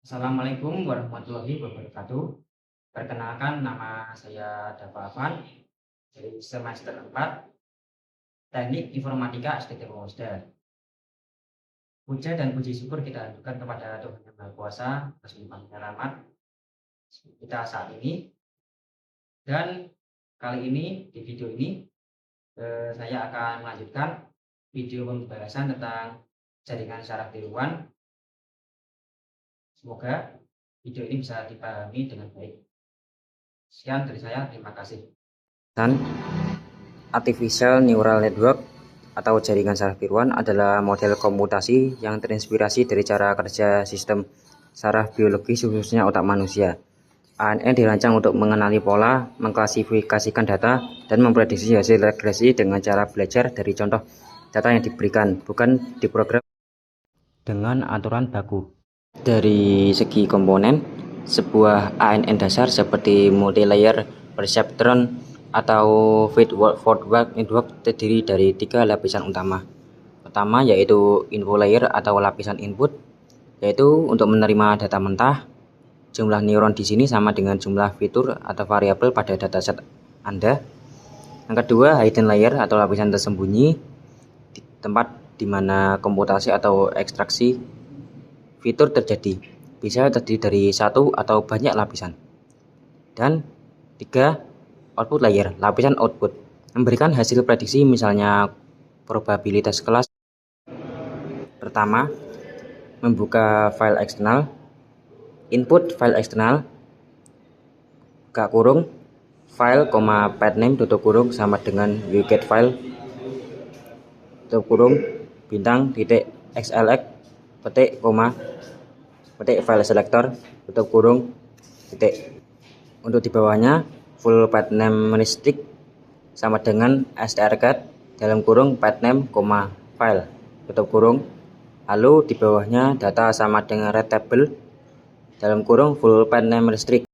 Assalamualaikum warahmatullahi wabarakatuh. Perkenalkan nama saya Dava Afan dari semester 4 Teknik Informatika STT Purwosda. Puja dan puji syukur kita aturkan kepada Tuhan Yang Maha Kuasa atas limpahnya rahmat kita saat ini. Dan kali ini di video ini saya akan melanjutkan video pembahasan tentang jaringan syaraf tiruan. Semoga video ini bisa dipahami dengan baik. Sekian dari saya, terima kasih. Artificial Neural Network atau jaringan saraf tiruan adalah model komputasi yang terinspirasi dari cara kerja sistem saraf biologis khususnya otak manusia. ANN dirancang untuk mengenali pola, mengklasifikasikan data, dan memprediksi hasil regresi dengan cara belajar dari contoh data yang diberikan, bukan diprogram dengan aturan baku. Dari segi komponen, sebuah ANN dasar seperti multi-layer perceptron atau feedforward network terdiri dari 3 lapisan utama. Pertama yaitu info layer atau lapisan input, yaitu untuk menerima data mentah. Jumlah neuron di sini sama dengan jumlah fitur atau variabel pada dataset Anda. Yang kedua, hidden layer atau lapisan tersembunyi, di tempat di mana komputasi atau ekstraksi fitur terjadi, bisa terdiri dari satu atau banyak lapisan. Dan 3, output layer, lapisan output, memberikan hasil prediksi misalnya probabilitas kelas. Pertama, membuka file eksternal, input file eksternal, file, pathname, sama dengan ugetFile, bintang, xlx, file selector, Untuk di bawahnya full pathname restrict sama dengan strcat pathname, file, lalu di bawahnya data sama dengan readable full pathname restrict.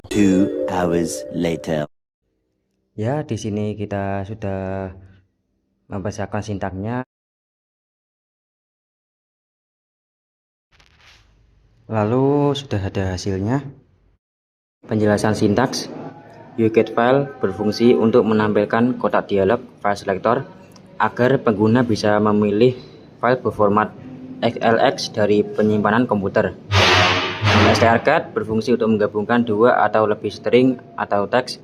2 hours later. Ya, di sini kita sudah membacakan sintaknya. Lalu sudah ada hasilnya. Penjelasan sintaks. ugetFile berfungsi untuk menampilkan kotak dialog file selector agar pengguna bisa memilih file berformat XLX dari penyimpanan komputer. strcat berfungsi untuk menggabungkan 2 atau lebih string atau teks.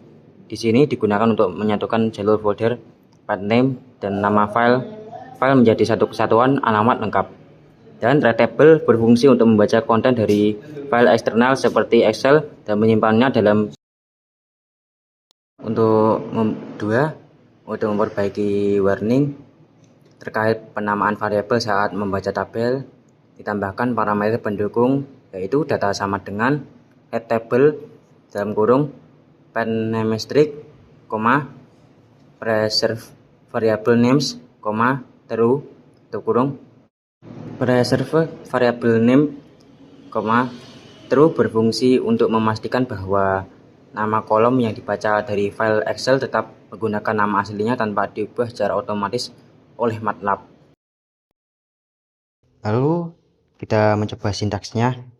Di sini digunakan untuk menyatukan jalur folder, pathname, dan nama file menjadi satu kesatuan alamat lengkap. Dan readable berfungsi untuk membaca konten dari file eksternal seperti Excel dan menyimpannya dalam. Untuk memperbaiki warning terkait penamaan variabel saat membaca tabel, ditambahkan parameter pendukung yaitu data sama dengan readable pathname restrict, preserve variable names, true, preserve variable name, true berfungsi untuk memastikan bahwa nama kolom yang dibaca dari file Excel tetap menggunakan nama aslinya tanpa diubah secara otomatis oleh MATLAB. Lalu kita mencoba sintaksnya.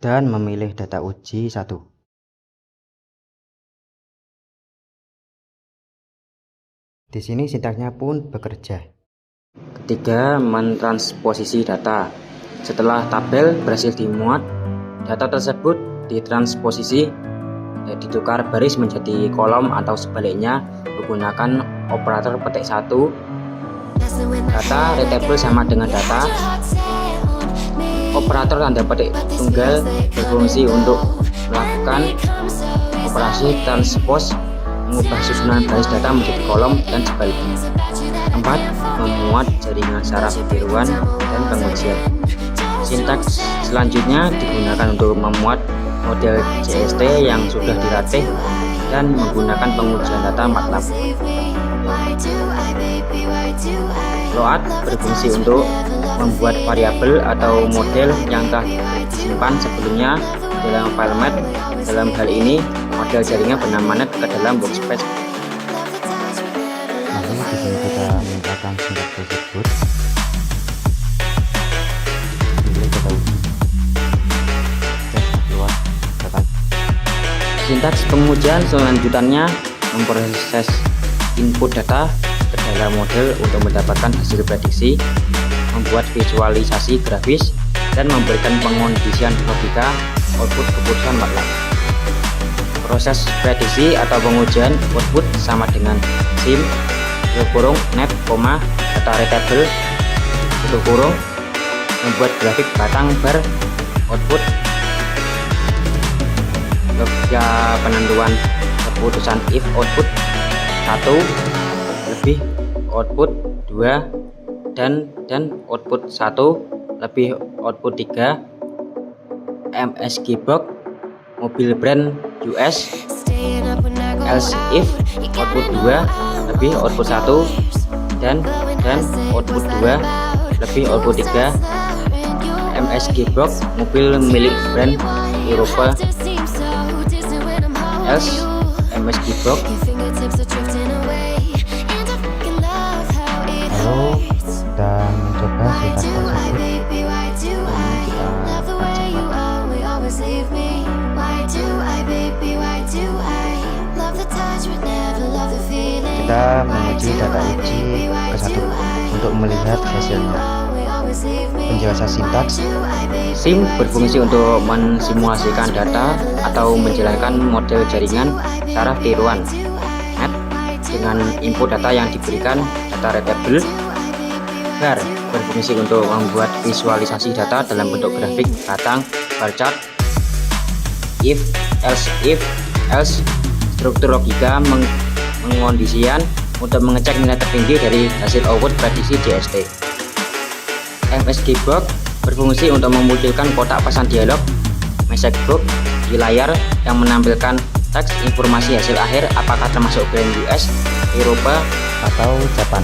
Dan memilih data uji 1. Di sini sintaksnya pun bekerja. Ketiga, mentransposisi data. Setelah tabel berhasil dimuat, data tersebut ditransposisi dan ditukar baris menjadi kolom atau sebaliknya menggunakan operator petik 1. Data readable sama dengan data. Operator tanda petik tunggal berfungsi untuk melakukan operasi transpose, mengubah susunan baris data menjadi kolom dan sebaliknya. 4. Memuat jaringan saraf tiruan dan pengujian. Sintaks selanjutnya digunakan untuk memuat model JST yang sudah dilatih dan menggunakan pengujian data MATLAB. Float berfungsi untuk membuat variabel atau model yang telah disimpan sebelumnya dalam file math. Dalam hal ini, model jaringan bernama net ke dalam workspace. Lalu di sini kita menambahkan singkat tersebut. Ini kita uji. Tes keluar data. Sintaks pengujian selanjutnya memproses input data ke dalam model untuk mendapatkan hasil prediksi, membuat visualisasi grafis, dan memberikan pengondisian logika output keputusan MATLAB. Proses prediksi atau pengujian output sama dengan sim net, data readable membuat grafik batang bar output. Logika penentuan keputusan if output 1 lebih output 2 dan output 1 lebih output 3. MSG box mobil brand US. Else if output 2 lebih output 1 dan output 2 lebih output 3. MSG box mobil milik brand Eropa. Else MSG box. Lalu kita mencoba singkat tersebut. Kita menguji data uji ke-1 untuk melihat hasilnya. Penjelasan sintaks. SIM berfungsi untuk mensimulasikan data atau menjalankan model jaringan saraf tiruan net dengan input data yang diberikan data readable. Bar berfungsi untuk membuat visualisasi data dalam bentuk grafik batang bar chart. If, else, struktur logika mengondisian untuk mengecek nilai tertinggi dari hasil output prediksi JST. MSG box berfungsi untuk memunculkan kotak pesan dialog message box di layar yang menampilkan teks informasi hasil akhir apakah termasuk brand US, Eropa, atau Jepang.